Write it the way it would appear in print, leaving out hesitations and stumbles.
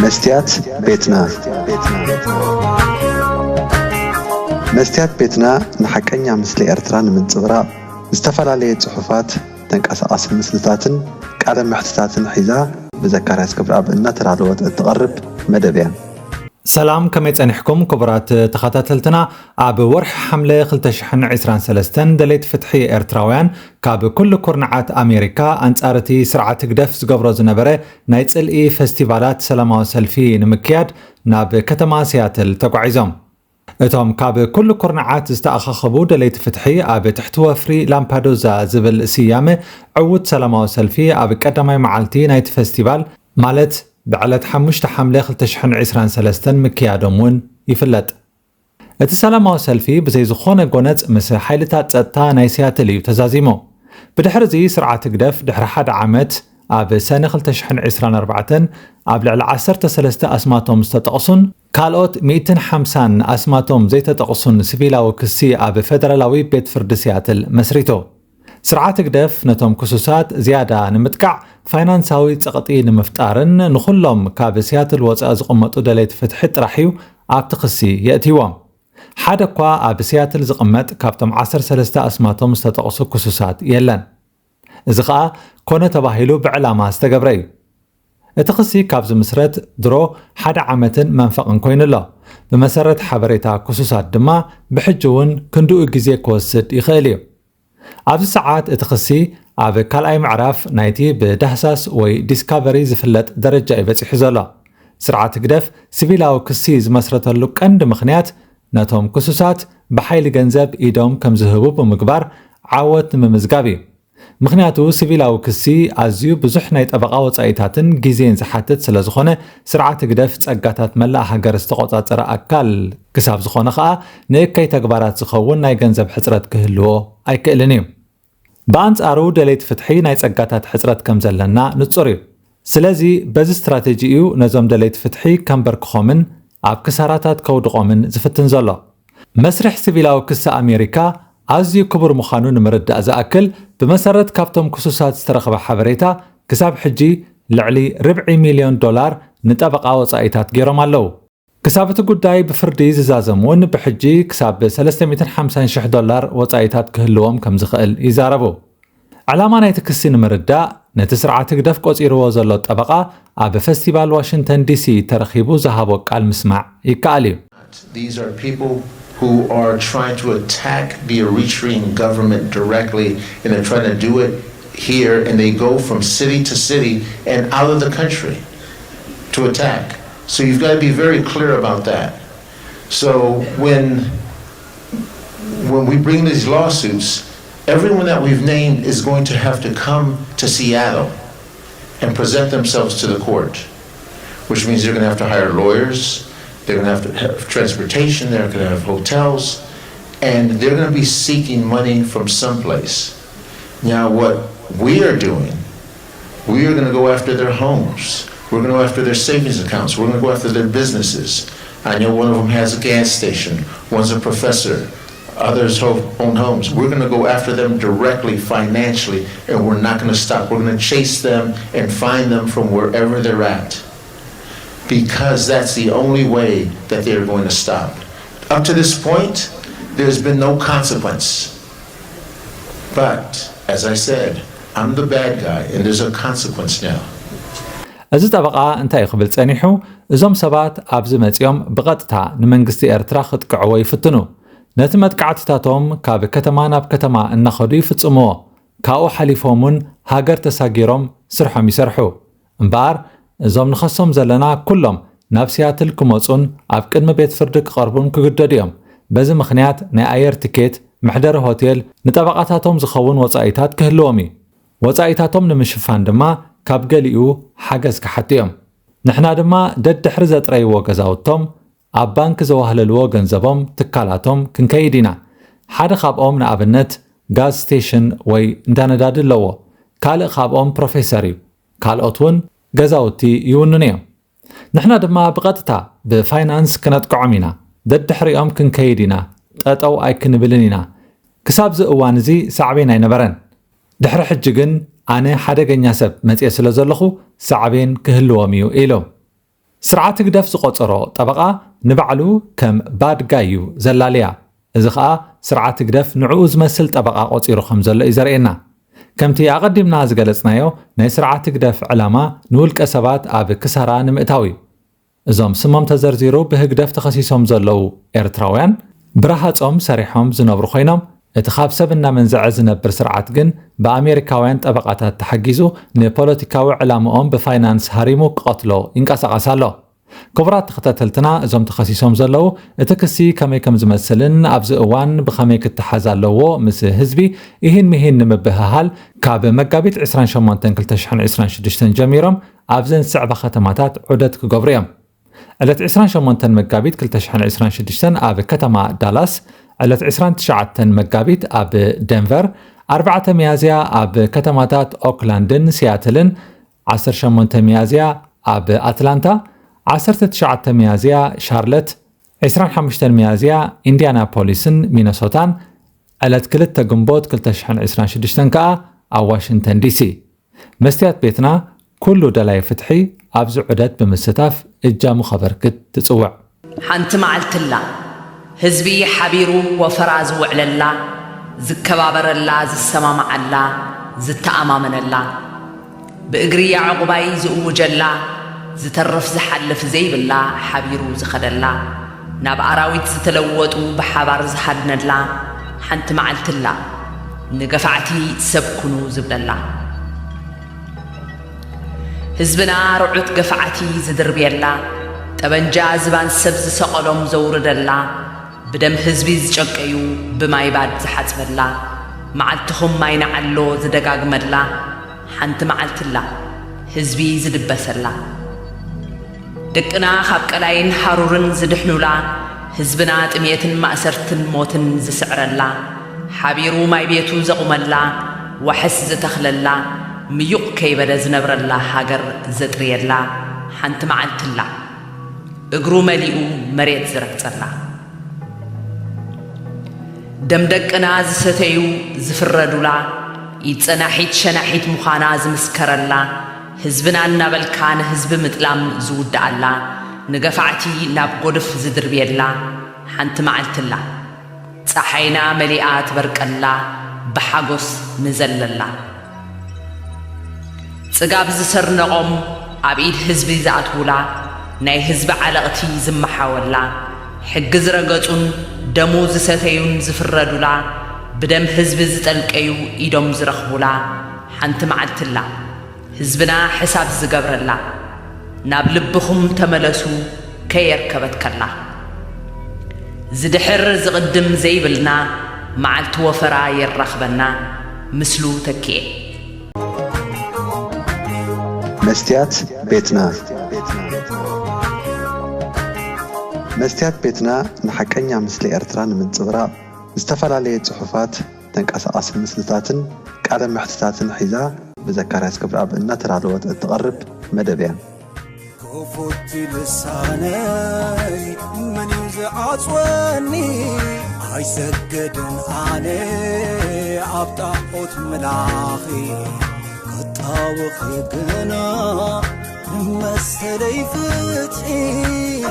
مستيات بيتنا مستيات بيتنا نحكينا مثل إرتران من صغراء استفعل صحفات تنقص مسلتاتن قال محتساتن حيزا بذكريات كبراب إن ترادوت تقرب مدبيا سلام كما يتصنحكم كبرات تخاتلتنا عب ورح حملة 2023 دليت فتحي إرتراويان كاب كل كورنعات أمريكا أنصارتي سرعة قدف زقبرو زنبرة نايتسلقي فستيفالات سلامة وسلفي نمكياد ناب كتما سياتل تقعيزهم اتهم كاب كل كورنعات استأخخبو دليت فتحي عب تحتوى فري لامبادوزا زبل سيامة عود سلامة وسلفي عب قدماي معالتي نايت فستيفال مالت بعلت حمشت حملة 2023 مكيادهم ون يفلت እቲ ሰላማዊ ሰልፊ ብዘይ ዝኾነ ጎነፅ ምስ ሓይልታት ፀጥታ ናይ ሲያትል እዩ ተዛዚሙ ብድሕሪ እዚ ስርዓት ግደፍ ድሕሪ ሓደ ዓመት ኣብ ሰነ 2024 ኣብ ልዕሊ 13 ኣስማቶም ዝተጠቕሱን ካልኦት 150 ኣስማቶም ዘይተጠቕሱን ሲቪላዊ ክሲ ኣብ ፌደራላዊ ቤት ፍርዲ ሲያትል መስሪቱ ስርዓት ግደፍ ነቶም ክሱሳት ዝያዳ ንምጥቃዕ ፋይናንሳዊ ፀቕጢ ንምፍጣርን ንኹሎም ካብ ሲያትል ወፃኢ ዝቕመጡ ደሌት ፍትሒ ጥራሕ እዩ ኣብቲ ክሲ የእትይዎም ሓደ እኳ ኣብ ሲያትል ዝቕመጥ ካብቶም 13 ኣስማቶም ዝተጠቕሱ ክሱሳት የለን እዚ ከዓ ኮነ ተባሂሉ ብዕላማ ዝተገብረ እዩ እቲ ክሲ ካብ ዝምስረት ድሮ ሓደ ዓመትን መንፈቕን ኮይኑ ኣሎ ብመሰረት ሓበሬታ ክሱሳት ድማ ብሕጂ እውን ክንድኡ ግዜ ክወስድ ይኽእል እዩ ኣብዚ ሰዓት እቲ ክሲ ኣብ ካልኣይ ምዕራፍ ናይቲ ብዳህሳስ ወይ ዲስካቨሪ ዝፍለጥ ደረጃ ይበፂሑ ዘሎ ስርዓት ግደፍ ሲቪላዊ ክሲ ዝመስረተሉ ቀንዲ ምኽንያት ነቶም ክሱሳት ብሓይሊ ገንዘብ ኢዶም ከም ዝህቡ ብምግባር ዓወት ንምምዝጋብ እዩ ምክንያቱ ሲቪላዊ ክሲ ኣዝዩ ብዙሕ ናይ ጠበቓ ወፃኢታትን ግዜን ዝሓትት ስለ ዝኾነ ስርዓት ግደፍ ፀጋታት መላእ ሃገር ዝተቆፃፀረ ኣካል ክሳብ ዝኾነ ከዓ ንእከይ ተግባራት ዝኸውን ናይ ገንዘብ ሕፅረት ክህልዎ ኣይክእልን እዩ ብኣንጻሩ ደሌት ፍትሒ ናይ ፀጋታት ሕፅረት ከም ዘለና ንጹር እዩ ስለዚ በዚ ስትራቴጂ እዩ ነዞም ደሌት ፍትሒ ከምበርክኾምን ኣብ ክሳራታት ከውድቖምን ዝፍትን ዘሎ መስርሕ ሲቪላዊ ክሲ ኣሜሪካ ኣዝዩ ክቡር ምዃኑ ንምርዳእ ዝኣክል ብመሰረት ካብቶም ክሱሳት ዝተረኸበ ሓበሬታ ክሳብ ሕጂ ልዕሊ $250,000 ንጠበቓ ወፃኢታት ገይሮም ኣለዉ ክሳብ እቲ ጉዳይ ብፍርዲ ዝዛዘም እውን ብሕጂ ክሳብ $350,000 ወፃኢታት ክህልዎም ከም ዝኽእል ይዛረቡ ዕላማ ናይቲ ክሲ ንምርዳእ ነቲ ስርዓት ግደፍ ቆፂርዎ ዘሎ ጠበቓ ኣብ ፌስቲቫል ዋሽንግተን ዲሲ ተረኺቡ ዝሃቦ ቃል ምስማዕ ይከኣል እዩ These are people who are trying to attack the Eritrean government directly, and they're trying to do it here, and they go from city to city and out of the country to attack. So you've got to be very clear about that. So when we bring these lawsuits, everyone that we've named is going to have to come to Seattle and present themselves to the court, which means they're going to have to hire lawyers, they're going to have to have transportation, they're going to have hotels, and they're going to be seeking money from someplace. Now what we are doing, we are going to go after their homes, we're going to go after their savings accounts, we're going to go after their businesses. I know one of them has a gas station, one's a professor, others own homes. We're going to go after them directly financially, and we're not going to stop. We're going to chase them and find them from wherever they're at, because that's the only way that they're going to stop. Up to this point, there's been no consequence. But, as I said, I'm the bad guy, and there's a consequence now. እዚ ጠበቓ እንታይ ክብል ፀኒሑ እዞም ሰባት ኣብዚ መፂኦም ብቐጥታ ንመንግስቲ ኤርትራ ክጥቅዕዎ ይፍትኑ ነቲ መጥቃዕትታቶም ካብ ከተማ ናብ ከተማ እናኸዱ ይፍጽምዎ ካብኡ ሓሊፎምን ሃገር ተሳጊሮም ስርሖም ይሰርሑ እምበር እዞም ንኸሶም ዘለና ኩሎም ናብ ሲያትል ክመፁን ኣብ ቅድሚ ቤት ፍርዲ ክቐርቡን ክግደዱ እዮም በዚ ምኽንያት ናይ ኣየር ቲኬት ምሕደሪ ሆቴል ንጠበቓታቶም ዝኸውን ወፃኢታት ክህልዎም እዩ ወፃኢታቶም ንምሽፋን ድማ ካብ ገሊኡ ሓገዝ ክሓቱ እዮም ንሕና ድማ ደድሕሪ ዘጥረይዎ ገዛውቶም ኣብ ባንክ ዘዋህለልዎ ገንዘቦም ትካላቶም ክንከይድ ኢና ሓደ ካብኦም ንኣብነት ጋዝ ስቴሽን ወይ እንዳነዳዲ ኣለዎ ካልእ ካብኦም ፕሮፌሰር እዩ ካልኦት እውን ገዛውቲ ይውንን እዮም ንሕና ድማ ብቐጥታ ብፋይናንስ ክነጥቅዖም ኢና ደድሕሪኦም ክንከይድ ኢና ጠጠው ኣይክንብልን ኢና ክሳብ ዚ እዋን እዚ ሳዕቤን ኣይነበረን ድሕሪ ሕጂ ግን ኣነ ሓደገኛ ሰብ መፅየ ስለ ዘለኹ ሳዕቤን ክህልዎም እዩ ኢሎም ስርዓት ግደፍ ዝቆፀሮ ጠበቃ ንባዕሉ ከም ባድ ጋዩ ዘላልያ እዚ ከዓ ስርዓት ግደፍ ንዕኡ ዝመስል ጠበቃ ቆፂሩ ከም ዘሎ እዩ ዘርእየና ከምቲ ኣቐዲምና ዝገለጽናዮ ናይ ስርዓት ግደፍ ዕላማ ንውልቀ ሰባት ኣብ ክሳራ ንምእታው እዩ እዞም ስሞም ተዘርዚሩ ብህግደፍ ተኸሲሶም ዘለዉ ኤርትራውያን ብረሃጾም ሰሪሖም ዝነብሩ ኮይኖም እቲ ካብ ሰብ እናመንዝዐ ዝነብር ስርዓት ግን ብኣሜሪካውያን ጠበቃታት ተሓጊዙ ንፖለቲካዊ ዕላምኦም ብፋይናንስ ሃሪሙ ክቐትሎ ይንቀሳቐስ ኣሎ ክቡራት ተኸታተልትና እዞም ተኸሲሶም ዘለዉ እቲ ክሲ ከመይ ከም ዝመስልን ኣብዚ እዋን ብኸመይ ክትሓዝ ኣለዎ ምስ ህዝቢ ይህን ምሂን ንምብህሃል ካብ መጋቢት 28 2026 ጀሚሮም ኣብዘን ዝስዕባ ከተማታት ዑደት ክገብሩ እዮም ዕለት 28 መጋቢት 2026 ኣብ ከተማ ዳላስ ዕለት 29 መጋቢት ኣብ ደንቨር 4 ሚያዝያ ኣብ ከተማታት ኦክላንድን ሲያትልን 18 ሚያዝያ ኣብ ኣትላንታ 19 ሚያዝያ ሻርለት 25 ሚያዝያ ኢንዲያናፖሊስን ሚነሶታን ዕለት 2 ግንቦት 2026 ከዓ ኣብ ዋሽንግተን ዲሲ መስትያት ቤትና ኩሉ ደላይ ፍትሒ ኣብዚ ዑደት ብምስታፍ እጃሙ ኸበርክት ትጽውዕ ሓንቲ መዓልትላ ህዝቢ ሓቢሩ ወፈራ ዝውዕለላ ዝከባበረላ ዝሰማማዓላ ዝተኣማመነላ ብእግሪ ያዕቁባይ ዝእውጀላ ዝተረፍ ዝሓልፍ ዘይብላ ሓቢሩ ዝኸደላ ናብ ኣራዊት ዝተለወጡ ብሓባር ዝሓድነላ ሓንቲ መዓልትላ ንገፋዕቲ ሰብኩኑ ዝብለላ ህዝብና ርዑት ገፋዕቲ ዝድርብየላ ጠበንጃ ዝባን ሰብ ዝሰቐሎም ዘውርደላ ብደም ህዝቢ ዝጨቀዩ ብማይ ባድ ዝሓጽበላ መዓልትኹም ማይ ነዓሎ ዝደጋግመላ ሓንቲ መዓልትላ ህዝቢ ዝድበሰላ ደቅና ካብ ቀላይን ሓሩርን ዝድሕኑላ ህዝብና ጥሜትን ማእሰርትን ሞትን ዝስዕረላ ሓቢሩ ማይ ቤቱ ዘቑመላ ወሕስ ዝተኽለላ ምዩቕ ከይበለ ዝነብረላ ሃገር ዘጥርየላ ሓንቲ መዓልትላ እግሩ መሊኡ መሬት ዝረግጸላ ደም ደቅና ዝሰተዩ ዝፍረዱላ ይጸናሒት ሸናሒት ምዃና ዝምስከረላ ህዝብና እናበልካ ንህዝቢ ምጥላም ዝውድኣላ ንገፋዕቲ ናብ ጎድፍ ዝድርብየላ ሓንቲ መዓልትላ ፀሓይና መሊኣ ትበርቀላ ብሓጎስ ንዘለላ ጽጋብ ዝሰርነቖም ኣብ ኢድ ህዝቢ ዝኣትውላ ናይ ህዝቢ ዓለቕቲ ዝመሓወላ ሕጊ ዝረገጹን ደሙ ዝሰተዩን ዝፍረዱላ ብደም ህዝቢ ዝጠልቀዩ ኢዶም ዝረኽቡላ ሓንቲ መዓልትላ ህዝብና ሕሳብ ዝገብረላ ናብ ልብኹም ተመለሱ ከየርከበትከላ ዝድሕር ዝቕድም ዘይብልና መዓልቲ ወፈራ የራኽበና ምስሉ ተኪኤ መስትያት ቤትና መስትያት ቤትና ንሓቀኛ ምስሊ ኤርትራ ንምንጽብራቕ ዝተፈላለየ ጽሑፋት ተንቀሳቓሲ ምስልታትን ቃለ ምሕትታትን ሒዛ بزكرياس كبراب النترالوت التقرب مدبيا كفوتي لساني من يزعج وني هاي سجدن علي عبطاقوت ملاخي قطاوخي قنا مستلي فتحي